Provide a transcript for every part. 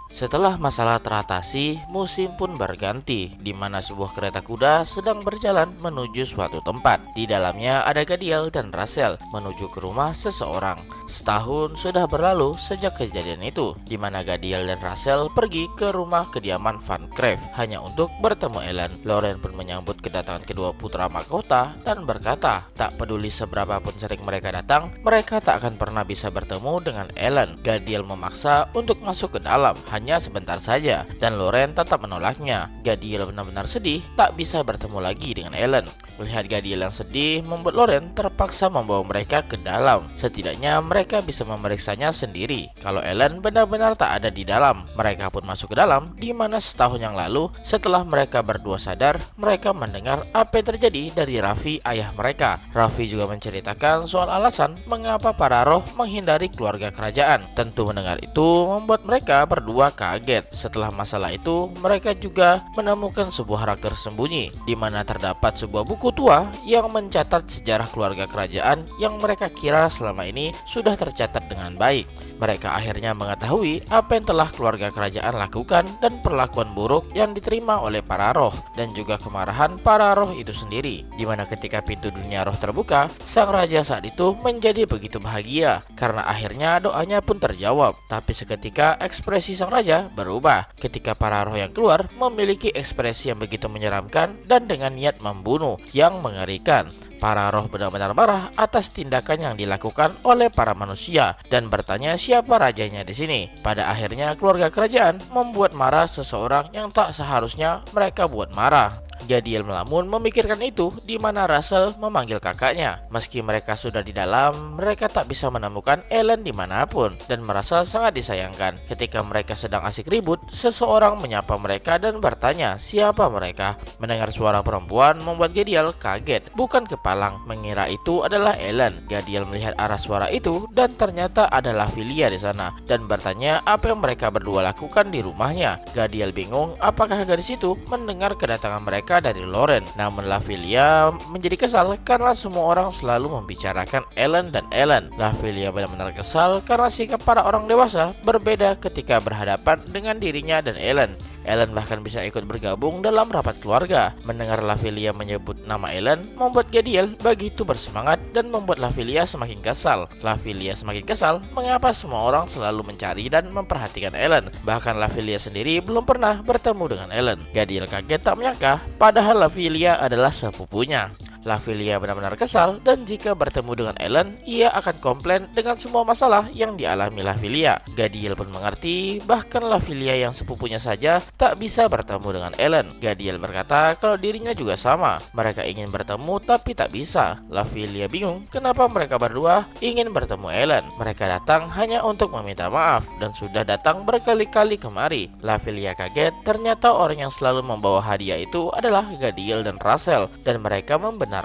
Setelah masalah teratasi, musim pun berganti, di mana sebuah kereta kuda sedang berjalan menuju suatu tempat. Di dalamnya ada Gadiel dan Rachel menuju ke rumah seseorang. Setahun sudah berlalu sejak kejadian itu, di mana Gadiel dan Rachel pergi ke rumah kediaman Van Cleef hanya untuk bertemu Ellen. Lauren pun menyambut kedatangan kedua putra mahkota dan berkata, tak peduli seberapa pun sering mereka datang, mereka tak akan pernah bisa bertemu dengan Ellen. Gadiel memaksa untuk masuk ke dalam, hanya sebentar saja, dan Lauren tetap menolaknya. Gadiel benar-benar sedih tak bisa bertemu lagi dengan Ellen. Melihat Gadiel yang sedih membuat Lauren terpaksa membawa mereka ke dalam. Setidaknya mereka bisa memeriksanya sendiri kalau Ellen benar-benar tak ada di dalam. Mereka pun masuk ke dalam, di mana setahun yang lalu setelah mereka berdua sadar, mereka mendengar apa yang terjadi dari Raffi, ayah mereka. Raffi juga menceritakan soal alasan mengapa para roh menghindari keluarga kerajaan. Tentu mendengar itu membuat mereka berdua kaget. Setelah masalah itu, mereka juga menemukan sebuah rak tersembunyi di mana terdapat sebuah buku tua yang mencatat sejarah keluarga kerajaan yang mereka kira selama ini sudah tercatat dengan baik. Mereka akhirnya mengetahui apa yang telah keluarga kerajaan lakukan dan perlakuan buruk yang diterima oleh para roh, dan juga kemarahan para roh itu sendiri. Di mana ketika pintu dunia roh terbuka, sang raja saat itu menjadi begitu bahagia karena akhirnya doanya pun terjawab. Tapi seketika ekspresi sang raja berubah ketika para roh yang keluar memiliki ekspresi yang begitu menyeramkan dan dengan niat membunuh yang mengerikan. Para roh benar-benar marah atas tindakan yang dilakukan oleh para manusia dan bertanya siapa rajanya di sini. Pada akhirnya keluarga kerajaan membuat marah seseorang yang tak seharusnya mereka buat marah. Gadiel melamun memikirkan itu, di mana Rachel memanggil kakaknya. Meski mereka sudah di dalam, mereka tak bisa menemukan Ellen dimanapun dan merasa sangat disayangkan. Ketika mereka sedang asik ribut, seseorang menyapa mereka dan bertanya siapa mereka. Mendengar suara perempuan membuat Gadiel kaget, bukan kepalang, mengira itu adalah Ellen. Gadiel melihat arah suara itu dan ternyata adalah Filia di sana dan bertanya apa yang mereka berdua lakukan di rumahnya. Gadiel bingung apakah gadis itu mendengar kedatangan mereka dari Lauren. Namun Lavilia menjadi kesal karena semua orang selalu membicarakan Ellen dan Ellen. Lavilia benar-benar kesal karena sikap para orang dewasa berbeda ketika berhadapan dengan dirinya dan Ellen. Ellen bahkan bisa ikut bergabung dalam rapat keluarga. Mendengar Lavilia menyebut nama Ellen membuat Gadiel begitu bersemangat dan membuat Lavilia semakin kesal. Lavilia semakin kesal mengapa semua orang selalu mencari dan memperhatikan Ellen. Bahkan Lavilia sendiri belum pernah bertemu dengan Ellen. Gadiel kaget tak menyangka padahal Lavilia adalah sepupunya. Lavilia benar-benar kesal dan jika bertemu dengan Ellen, ia akan komplain dengan semua masalah yang dialami Lavilia. Gadiel pun mengerti, bahkan Lavilia yang sepupunya saja tak bisa bertemu dengan Ellen. Gadiel berkata kalau dirinya juga sama, mereka ingin bertemu tapi tak bisa. Lavilia bingung kenapa mereka berdua ingin bertemu Ellen. Mereka datang hanya untuk meminta maaf dan sudah datang berkali-kali kemari. Lavilia kaget, ternyata orang yang selalu membawa hadiah itu adalah Gadiel dan Rachel dan mereka membenarkannya.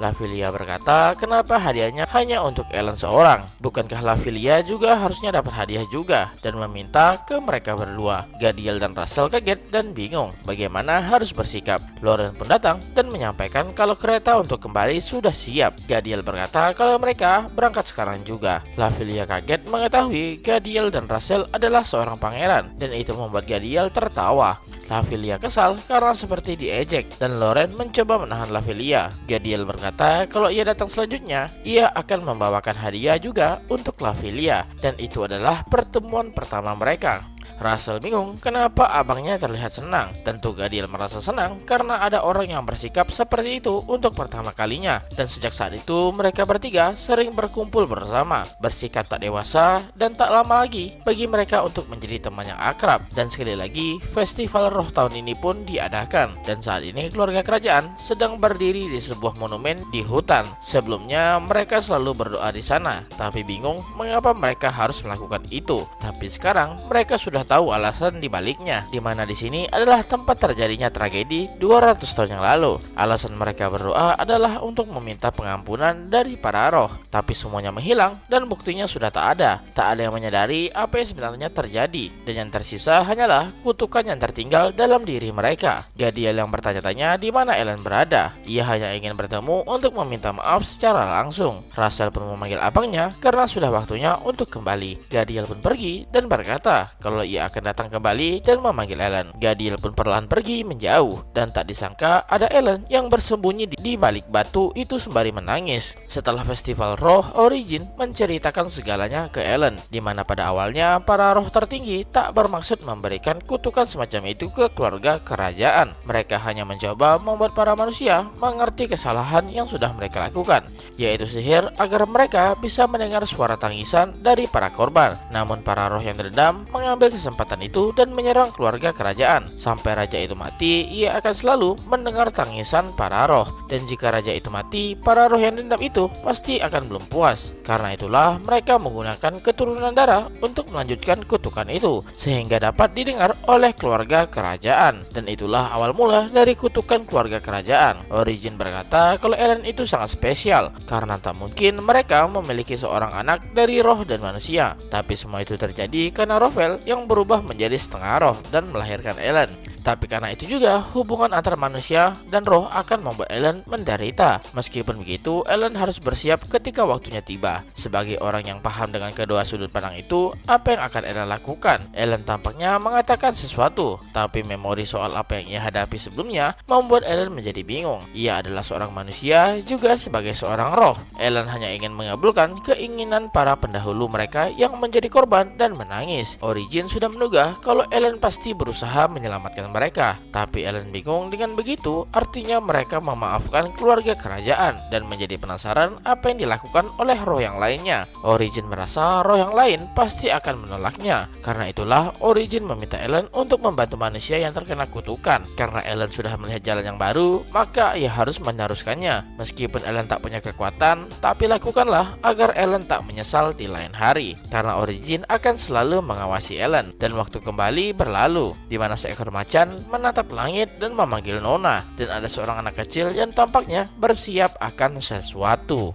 Lavilia berkata, kenapa hadiahnya hanya untuk Ellen seorang? Bukankah Lavilia juga harusnya dapat hadiah juga? Dan meminta ke mereka berdua. Gadiel dan Rachel kaget dan bingung bagaimana harus bersikap. Lauren pun datang dan menyampaikan kalau kereta untuk kembali sudah siap. Gadiel berkata kalau mereka berangkat sekarang juga. Lavilia kaget mengetahui Gadiel dan Rachel adalah seorang pangeran dan itu membuat Gadiel tertawa. Lavilia kesal karena seperti diejek dan Lauren mencoba menahan Lavilia. Gadiel berkata kalau ia datang selanjutnya, ia akan membawakan hadiah juga untuk Lavilia dan itu adalah pertemuan pertama mereka. Rachel bingung kenapa abangnya terlihat senang. Tentu Gadiel merasa senang karena ada orang yang bersikap seperti itu untuk pertama kalinya. Dan sejak saat itu mereka bertiga sering berkumpul bersama, bersikap tak dewasa dan tak lama lagi bagi mereka untuk menjadi teman yang akrab. Dan sekali lagi festival roh tahun ini pun diadakan. Dan saat ini keluarga kerajaan sedang berdiri di sebuah monumen di hutan. Sebelumnya mereka selalu berdoa di sana, tapi bingung mengapa mereka harus melakukan itu. Tapi sekarang mereka sudah tahu alasan dibaliknya, di mana di sini adalah tempat terjadinya tragedi 200 tahun yang lalu. Alasan mereka berdoa adalah untuk meminta pengampunan dari para roh, tapi semuanya menghilang dan buktinya sudah tak ada. Tak ada yang menyadari apa yang sebenarnya terjadi, dan yang tersisa hanyalah kutukan yang tertinggal dalam diri mereka. Gadiel yang bertanya-tanya di mana Ellen berada. Ia hanya ingin bertemu untuk meminta maaf secara langsung. Russell pun memanggil abangnya karena sudah waktunya untuk kembali. Gadiel pun pergi dan berkata kalau ia akan datang kembali dan memanggil Ellen. Gadiel pun perlahan pergi menjauh, dan tak disangka ada Ellen yang bersembunyi di balik batu itu sembari menangis. Setelah festival roh, Origin menceritakan segalanya ke Ellen, di mana pada awalnya para roh tertinggi tak bermaksud memberikan kutukan semacam itu ke keluarga kerajaan. Mereka hanya mencoba membuat para manusia mengerti kesalahan yang sudah mereka lakukan, yaitu sihir agar mereka bisa mendengar suara tangisan dari para korban. Namun para roh yang dendam mengambil kesempatan itu dan menyerang keluarga kerajaan. Sampai raja itu mati, ia akan selalu mendengar tangisan para roh, dan jika raja itu mati, para roh yang dendam itu pasti akan belum puas. Karena itulah mereka menggunakan keturunan darah untuk melanjutkan kutukan itu, sehingga dapat didengar oleh keluarga kerajaan. Dan itulah awal mula dari kutukan keluarga kerajaan. Origin berkata kalau Ellen itu sangat spesial, karena tak mungkin mereka memiliki seorang anak dari roh dan manusia. Tapi semua itu terjadi karena Rovel yang berubah menjadi setengah roh dan melahirkan Ellen. Tapi karena itu juga hubungan antara manusia dan roh akan membuat Ellen menderita. Meskipun begitu, Ellen harus bersiap ketika waktunya tiba. Sebagai orang yang paham dengan kedua sudut pandang itu, apa yang akan Ellen lakukan? Ellen tampaknya mengatakan sesuatu, tapi memori soal apa yang ia hadapi sebelumnya membuat Ellen menjadi bingung. Ia adalah seorang manusia juga sebagai seorang roh. Ellen hanya ingin mengabulkan keinginan para pendahulu mereka yang menjadi korban dan menangis. Origin sudah menduga kalau Ellen pasti berusaha menyelamatkan mereka, tapi Ellen bingung. Dengan begitu artinya mereka memaafkan keluarga kerajaan dan menjadi penasaran apa yang dilakukan oleh roh yang lainnya. Origin merasa roh yang lain pasti akan menolaknya. Karena itulah Origin meminta Ellen untuk membantu manusia yang terkena kutukan. Karena Ellen sudah melihat jalan yang baru, maka ia harus meneruskannya. Meskipun Ellen tak punya kekuatan, tapi lakukanlah agar Ellen tak menyesal di lain hari. Karena Origin akan selalu mengawasi Ellen. Dan waktu kembali berlalu, di mana seekor macan menatap langit dan memanggil Nona, dan ada seorang anak kecil yang tampaknya bersiap akan sesuatu.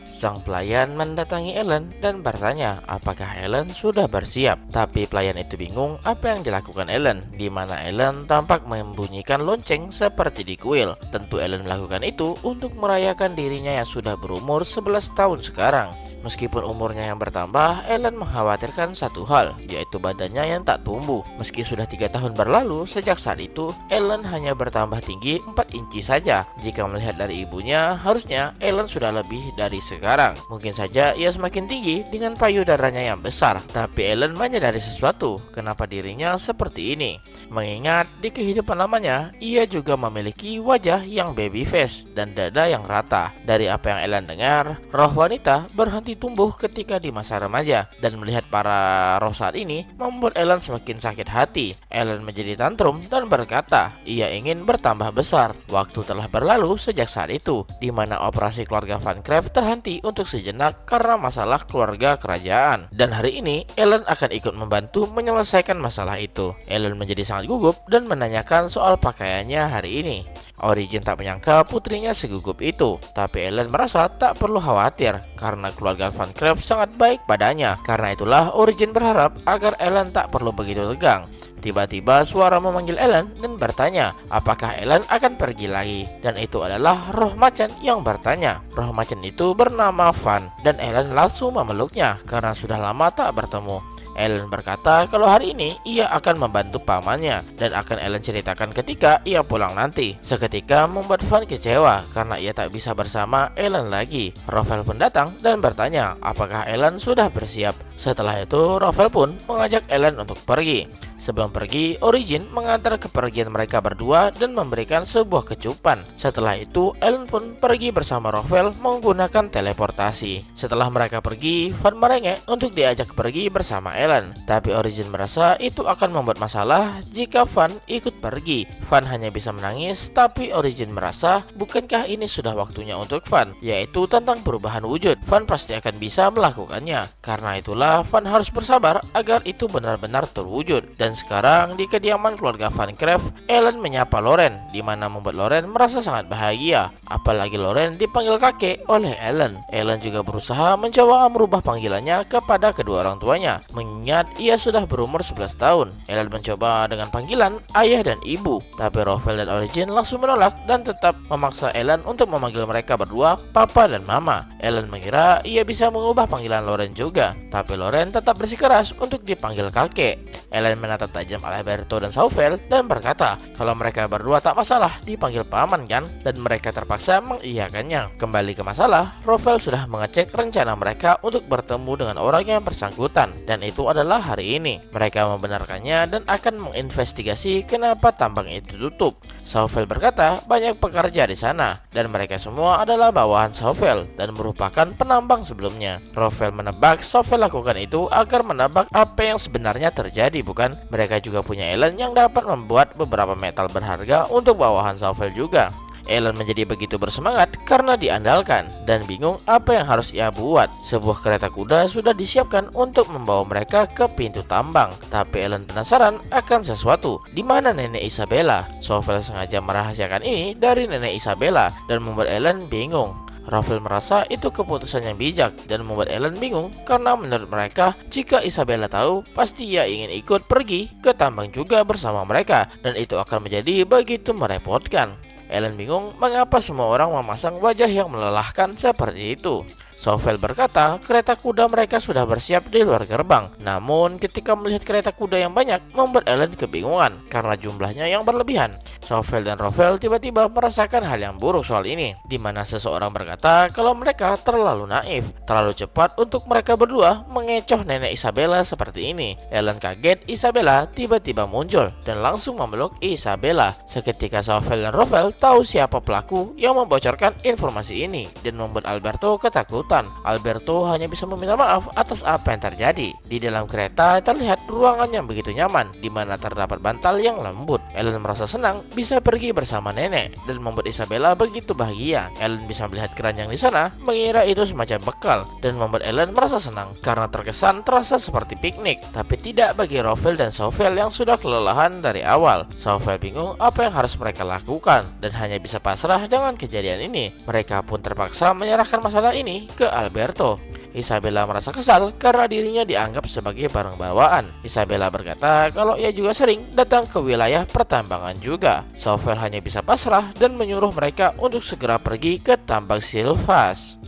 Sang pelayan mendatangi Ellen dan bertanya apakah Ellen sudah bersiap. Tapi pelayan itu bingung apa yang dilakukan Ellen, di mana Ellen tampak membunyikan lonceng seperti di kuil. Tentu Ellen melakukan itu untuk merayakan dirinya yang sudah berumur 11 tahun sekarang. Meskipun umurnya yang bertambah, Ellen mengkhawatirkan satu hal, yaitu badannya yang tak tumbuh. Meski sudah 3 tahun berlalu sejak saat itu, Ellen hanya bertambah tinggi 4 inci saja. Jika melihat dari ibunya, harusnya Ellen sudah lebih dari sekarang. Mungkin saja ia semakin tinggi dengan payudaranya yang besar. Tapi Ellen menyadari sesuatu, kenapa dirinya seperti ini. Mengingat di kehidupan lamanya, ia juga memiliki wajah yang baby face dan dada yang rata. Dari apa yang Ellen dengar, roh wanita berhenti tumbuh ketika di masa remaja, dan melihat para roh saat ini membuat Ellen semakin sakit hati. Ellen menjadi tantrum dan berkata ia ingin bertambah besar. Waktu telah berlalu sejak saat itu, di mana operasi keluarga Van Cleef terhenti untuk sejenak karena masalah keluarga kerajaan. Dan hari ini Ellen akan ikut membantu menyelesaikan masalah itu. Ellen menjadi sangat gugup dan menanyakan soal pakaiannya hari ini. Origin tak menyangka putrinya segugup itu, tapi Ellen merasa tak perlu khawatir karena keluarga Van Cleef sangat baik padanya. Karena itulah Origin berharap agar Ellen tak perlu begitu tegang. Tiba-tiba suara memanggil Ellen dan bertanya apakah Ellen akan pergi lagi. Dan itu adalah roh macan yang bertanya. Roh macan itu bernama Van, dan Ellen langsung memeluknya karena sudah lama tak bertemu. Ellen berkata kalau hari ini ia akan membantu pamannya, dan akan Ellen ceritakan ketika ia pulang nanti. Seketika membuat Van kecewa karena ia tak bisa bersama Ellen lagi. Rovel pun datang dan bertanya apakah Ellen sudah bersiap. Setelah itu Rovel pun mengajak Ellen untuk pergi. Sebelum pergi, Origin mengantar kepergian mereka berdua dan memberikan sebuah kecupan. Setelah itu, Ellen pun pergi bersama Rovel menggunakan teleportasi. Setelah mereka pergi, Van merengek untuk diajak pergi bersama Ellen. Ellen. Tapi Origin merasa itu akan membuat masalah jika Van ikut pergi. Van hanya bisa menangis, tapi Origin merasa bukankah ini sudah waktunya untuk Van, yaitu tentang perubahan wujud. Van pasti akan bisa melakukannya. Karena itulah Van harus bersabar agar itu benar-benar terwujud. Dan sekarang di kediaman keluarga Van Cleef, Ellen menyapa Loren, di mana membuat Loren merasa sangat bahagia. Apalagi Loren dipanggil kakek oleh Ellen. Ellen juga berusaha mencoba merubah panggilannya kepada kedua orang tuanya, mengingat ia sudah berumur 11 tahun. Ellen mencoba dengan panggilan ayah dan ibu, tapi Rowell dan Origin langsung menolak dan tetap memaksa Ellen untuk memanggil mereka berdua papa dan mama. Ellen mengira ia bisa mengubah panggilan Loren juga, tapi Loren tetap bersikeras untuk dipanggil kakek. Ellen menatap tajam Alberto dan Sauvelle dan berkata kalau mereka berdua tak masalah dipanggil paman kan, dan mereka terpaksa mengiyakannya. Kembali ke masalah, Rowell sudah mengecek rencana mereka untuk bertemu dengan orang yang bersangkutan, dan itu adalah hari ini. Mereka membenarkannya dan akan menginvestigasi kenapa tambang itu tutup. Sauvelle berkata banyak pekerja di sana, dan mereka semua adalah bawahan Sauvelle dan merupakan penambang sebelumnya. Rowell menebak Sauvelle lakukan itu agar menebak apa yang sebenarnya terjadi, bukan? Mereka juga punya Ellen yang dapat membuat beberapa metal berharga untuk bawahan Sauvelle juga. Ellen menjadi begitu bersemangat karena diandalkan dan bingung apa yang harus ia buat. Sebuah kereta kuda sudah disiapkan untuk membawa mereka ke pintu tambang, tapi Ellen penasaran akan sesuatu. Di mana nenek Isabella? Sauvelle sengaja merahasiakan ini dari nenek Isabella dan membuat Ellen bingung. Rowell merasa itu keputusan yang bijak dan membuat Ellen bingung karena menurut mereka jika Isabella tahu pasti ia ingin ikut pergi ke tambang juga bersama mereka, dan itu akan menjadi begitu merepotkan. Ellen bingung mengapa semua orang memasang wajah yang melelahkan seperti itu. Sauvelle berkata kereta kuda mereka sudah bersiap di luar gerbang. Namun ketika melihat kereta kuda yang banyak membuat Ellen kebingungan karena jumlahnya yang berlebihan. Sauvelle dan Rowell tiba-tiba merasakan hal yang buruk soal ini, di mana seseorang berkata kalau mereka terlalu naif, terlalu cepat untuk mereka berdua mengecoh nenek Isabella seperti ini. Ellen kaget Isabella tiba-tiba muncul dan langsung memeluk Isabella. Seketika Sauvelle dan Rowell tahu siapa pelaku yang membocorkan informasi ini dan membuat Alberto ketakutan. Alberto hanya bisa meminta maaf atas apa yang terjadi. Di dalam kereta terlihat ruangan yang begitu nyaman, di mana terdapat bantal yang lembut. Ellen merasa senang bisa pergi bersama nenek dan membuat Isabella begitu bahagia. Ellen bisa melihat keranjang di sana, mengira itu semacam bekal, dan membuat Ellen merasa senang karena terkesan terasa seperti piknik. Tapi tidak bagi Rowell dan Sauvelle yang sudah kelelahan dari awal. Sauvelle bingung apa yang harus mereka lakukan dan hanya bisa pasrah dengan kejadian ini. Mereka pun terpaksa menyerahkan masalah ini ke Alberto. Isabella merasa kesal karena dirinya dianggap sebagai barang bawaan. Isabella berkata kalau ia juga sering datang ke wilayah pertambangan juga. Sauvelle hanya bisa pasrah dan menyuruh mereka untuk segera pergi ke tambang Silvas.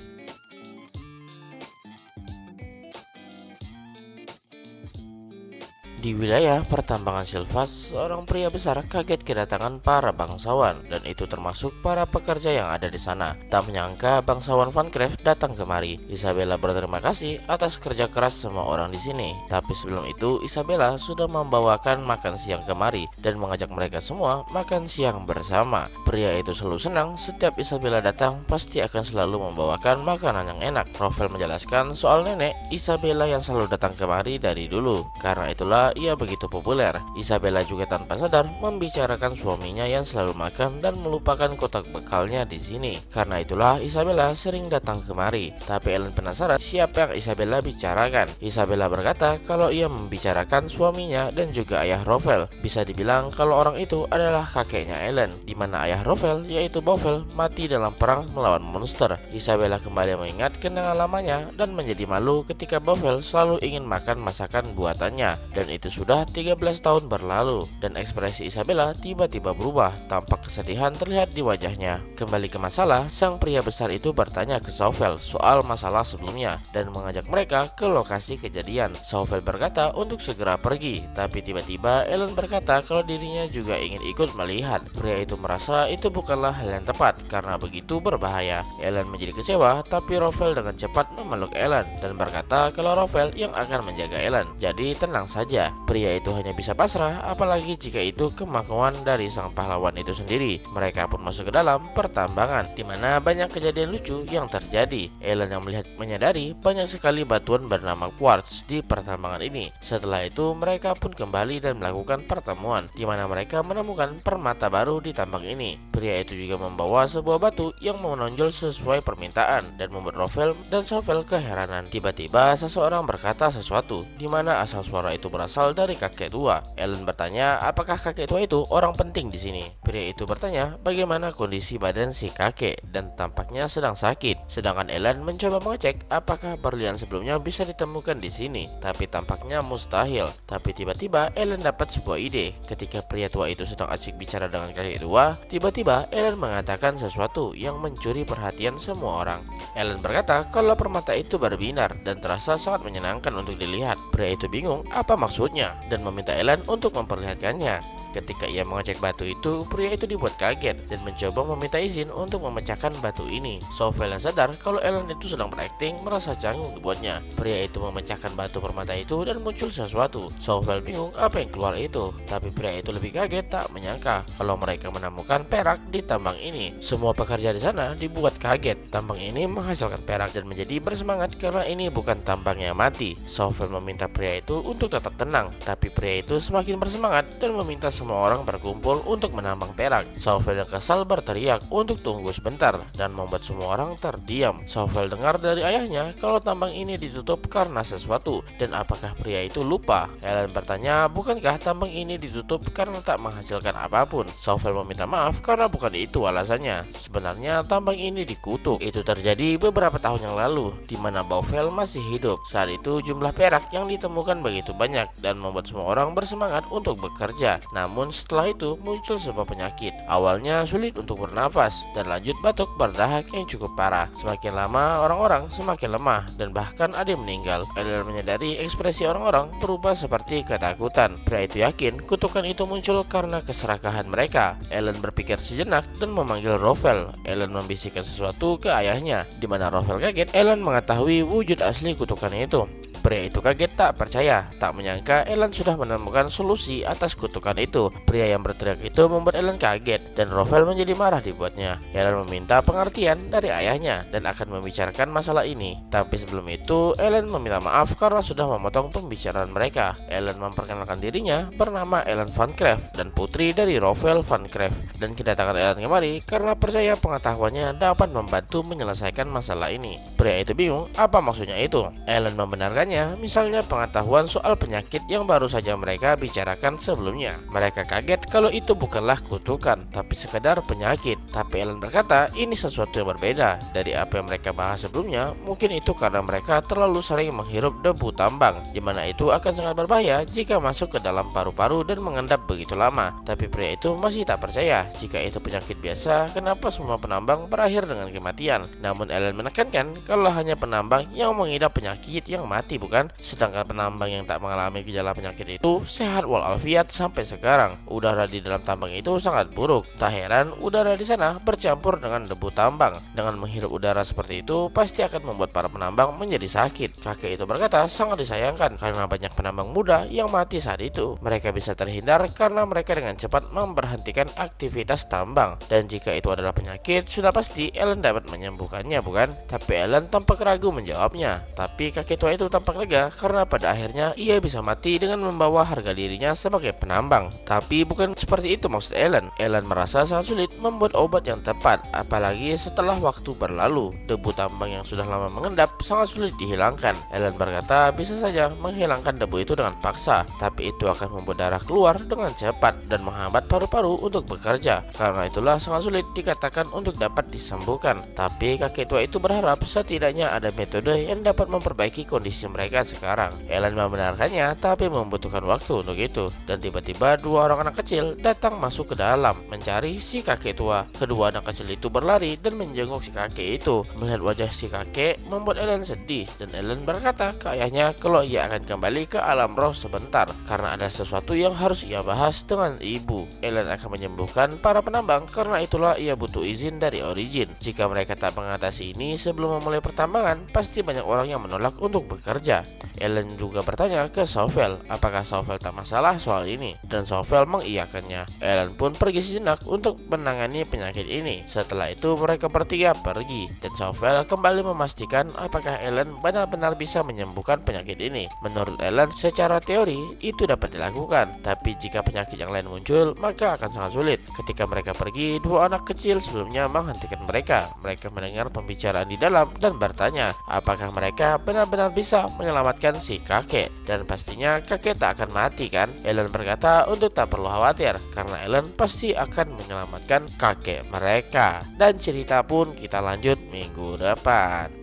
Di wilayah pertambangan Silvas, seorang pria besar kaget kedatangan para bangsawan, dan itu termasuk para pekerja yang ada di sana. Tak menyangka bangsawan Van Cleef datang kemari. Isabella berterima kasih atas kerja keras semua orang di sini. Tapi sebelum itu, Isabella sudah membawakan makan siang kemari dan mengajak mereka semua makan siang bersama. Pria itu selalu senang setiap Isabella datang, pasti akan selalu membawakan makanan yang enak. Rowell menjelaskan soal nenek Isabella yang selalu datang kemari dari dulu. Karena itulah ia begitu populer. Isabella juga tanpa sadar membicarakan suaminya yang selalu makan dan melupakan kotak bekalnya di sini. Karena itulah Isabella sering datang kemari. Tapi Ellen penasaran siapa yang Isabella bicarakan. Isabella berkata kalau ia membicarakan suaminya dan juga ayah Rowell. Bisa dibilang kalau orang itu adalah kakeknya Ellen, di mana ayah Rowell yaitu Bovel mati dalam perang melawan monster. Isabella kembali mengingat kenangan lamanya dan menjadi malu ketika Bovel selalu ingin makan masakan buatannya, dan itu sudah 13 tahun berlalu, dan ekspresi Isabella tiba-tiba berubah. Tampak kesedihan terlihat di wajahnya. Kembali ke masalah, sang pria besar itu bertanya ke Sauvelle soal masalah sebelumnya dan mengajak mereka ke lokasi kejadian. Sauvelle berkata untuk segera pergi, tapi tiba-tiba Ellen berkata kalau dirinya juga ingin ikut melihat. Pria itu merasa itu bukanlah hal yang tepat karena begitu berbahaya. Ellen menjadi kecewa, tapi Rowell dengan cepat memeluk Ellen dan berkata kalau Rowell yang akan menjaga Ellen, jadi tenang saja. bekerja. Pria itu hanya bisa pasrah, apalagi jika itu kemauan dari sang pahlawan itu sendiri. Mereka pun masuk ke dalam pertambangan, di mana banyak kejadian lucu yang terjadi. Ellen yang menyadari banyak sekali batuan bernama quartz di pertambangan ini. Setelah itu mereka pun kembali dan melakukan pertemuan, di mana mereka menemukan permata baru di tambang ini. Pria itu juga membawa sebuah batu yang menonjol sesuai permintaan dan membuat Rafael dan Sovel keheranan. Tiba-tiba seseorang berkata sesuatu, di mana asal suara itu berasal dari kakek tua. Ellen bertanya apakah kakek tua itu orang penting di sini. Pria itu bertanya bagaimana kondisi badan si kakek dan tampaknya sedang sakit. Sedangkan Ellen mencoba mengecek apakah berlian sebelumnya bisa ditemukan di sini, tapi tampaknya mustahil. Tapi tiba-tiba Ellen dapat sebuah ide. Ketika pria tua itu sedang asik bicara dengan kakek tua, tiba-tiba Ellen mengatakan sesuatu yang mencuri perhatian semua orang. Ellen berkata kalau permata itu berbinar dan terasa sangat menyenangkan untuk dilihat. Pria itu bingung apa maksudnya dan meminta Ellen untuk memperlihatkannya. Ketika ia mengecek batu itu, pria itu dibuat kaget dan mencoba meminta izin untuk memecahkan batu ini. Sovel yang sadar kalau Ellen itu sedang berakting merasa canggung dibuatnya. Pria itu memecahkan batu permata itu dan muncul sesuatu. Sovel bingung apa yang keluar itu, tapi pria itu lebih kaget tak menyangka kalau mereka menemukan perak di tambang ini. Semua pekerja di sana dibuat kaget. Tambang ini menghasilkan perak dan menjadi bersemangat karena ini bukan tambang yang mati. Sovel meminta pria itu untuk tetap tenang, tapi pria itu semakin bersemangat dan meminta semua orang berkumpul untuk menambang perak. Sovel yang kesal berteriak untuk tunggu sebentar dan membuat semua orang terdiam. Sovel dengar dari ayahnya kalau tambang ini ditutup karena sesuatu, dan apakah pria itu lupa? Ellen bertanya, bukankah tambang ini ditutup karena tak menghasilkan apapun? Sovel meminta maaf karena bukan itu alasannya. Sebenarnya tambang ini dikutuk. Itu terjadi beberapa tahun yang lalu, di mana Bovel masih hidup. Saat itu jumlah perak yang ditemukan begitu banyak dan membuat semua orang bersemangat untuk bekerja. Namun setelah itu muncul sebuah penyakit. Awalnya sulit untuk bernafas dan lanjut batuk berdahak yang cukup parah. Semakin lama orang-orang semakin lemah dan bahkan ada yang meninggal. Ellen menyadari ekspresi orang-orang berubah seperti ketakutan. Pria itu yakin kutukan itu muncul karena keserakahan mereka. Ellen berpikir sejenak dan memanggil Rafael. Ellen membisikkan sesuatu ke ayahnya, di mana Rafael kaget. Ellen mengetahui wujud asli kutukan itu. Pria itu kaget tak percaya, tak menyangka Ellen sudah menemukan solusi atas kutukan itu. Pria yang berteriak itu membuat Ellen kaget dan Rafael menjadi marah dibuatnya. Ellen meminta pengertian dari ayahnya dan akan membicarakan masalah ini. Tapi sebelum itu Ellen meminta maaf karena sudah memotong pembicaraan mereka. Ellen memperkenalkan dirinya bernama Ellen Van Cleef dan putri dari Rafael Van Cleef, dan kedatangan Ellen kemari karena percaya pengetahuannya dapat membantu menyelesaikan masalah ini. Pria itu bingung apa maksudnya itu. Ellen membenarkan misalnya pengetahuan soal penyakit yang baru saja mereka bicarakan sebelumnya. Mereka kaget kalau itu bukanlah kutukan, tapi sekedar penyakit. Tapi Ellen berkata ini sesuatu yang berbeda dari apa yang mereka bahas sebelumnya. Mungkin itu karena mereka terlalu sering menghirup debu tambang, di mana itu akan sangat berbahaya jika masuk ke dalam paru-paru dan mengendap begitu lama. Tapi pria itu masih tak percaya jika itu penyakit biasa. Kenapa semua penambang berakhir dengan kematian? Namun Ellen menekankan kalau hanya penambang yang mengidap penyakit yang mati, bukan? Sedangkan penambang yang tak mengalami gejala penyakit itu sehat walafiat sampai sekarang. Udara di dalam tambang itu sangat buruk. Tak heran udara di sana bercampur dengan debu tambang. Dengan menghirup udara seperti itu pasti akan membuat para penambang menjadi sakit. Kakek itu berkata sangat disayangkan karena banyak penambang muda yang mati saat itu. Mereka bisa terhindar karena mereka dengan cepat memberhentikan aktivitas tambang. Dan jika itu adalah penyakit, sudah pasti Ellen dapat menyembuhkannya, bukan? Tapi Ellen tampak ragu menjawabnya. Tapi kakek tua itu tampak lega karena pada akhirnya ia bisa mati dengan membawa harga dirinya sebagai penambang. Tapi bukan seperti itu maksud Ellen. Ellen merasa sangat sulit membuat obat yang tepat, apalagi setelah waktu berlalu. Debu tambang yang sudah lama mengendap sangat sulit dihilangkan. Ellen berkata bisa saja menghilangkan debu itu dengan paksa, tapi itu akan membuat darah keluar dengan cepat dan menghambat paru-paru untuk bekerja. Karena itulah sangat sulit dikatakan untuk dapat disembuhkan. Tapi kakek tua itu berharap setidaknya ada metode yang dapat memperbaiki kondisi mereka sekarang. Ellen membenarkannya, tapi membutuhkan waktu untuk itu. Dan tiba-tiba dua orang anak kecil datang masuk ke dalam mencari si kakek tua. Kedua anak kecil itu berlari dan menjenguk si kakek itu. Melihat wajah si kakek membuat Ellen sedih, dan Ellen berkata ke ayahnya kalau ia akan kembali ke alam roh sebentar karena ada sesuatu yang harus ia bahas dengan ibu. Ellen akan menyembuhkan para penambang karena itulah ia butuh izin dari Origin. Jika mereka tak mengatasi ini sebelum memulai pertambangan, pasti banyak orang yang menolak untuk bekerja. saja. Ellen juga bertanya ke Sovel apakah Sovel tak masalah soal ini, dan Sovel mengiyakannya. Ellen pun pergi sejenak untuk menangani penyakit ini. Setelah itu mereka bertiga pergi, dan Sovel kembali memastikan apakah Ellen benar-benar bisa menyembuhkan penyakit ini. Menurut Ellen, secara teori itu dapat dilakukan, tapi jika penyakit yang lain muncul maka akan sangat sulit. Ketika mereka pergi, dua anak kecil sebelumnya menghentikan mereka. Mereka mendengar pembicaraan di dalam dan bertanya apakah mereka benar-benar bisa menyelamatkan si kakek, dan pastinya kakek tak akan mati kan? Ellen berkata untuk tak perlu khawatir karena Ellen pasti akan menyelamatkan kakek mereka. Dan cerita pun kita lanjut minggu depan.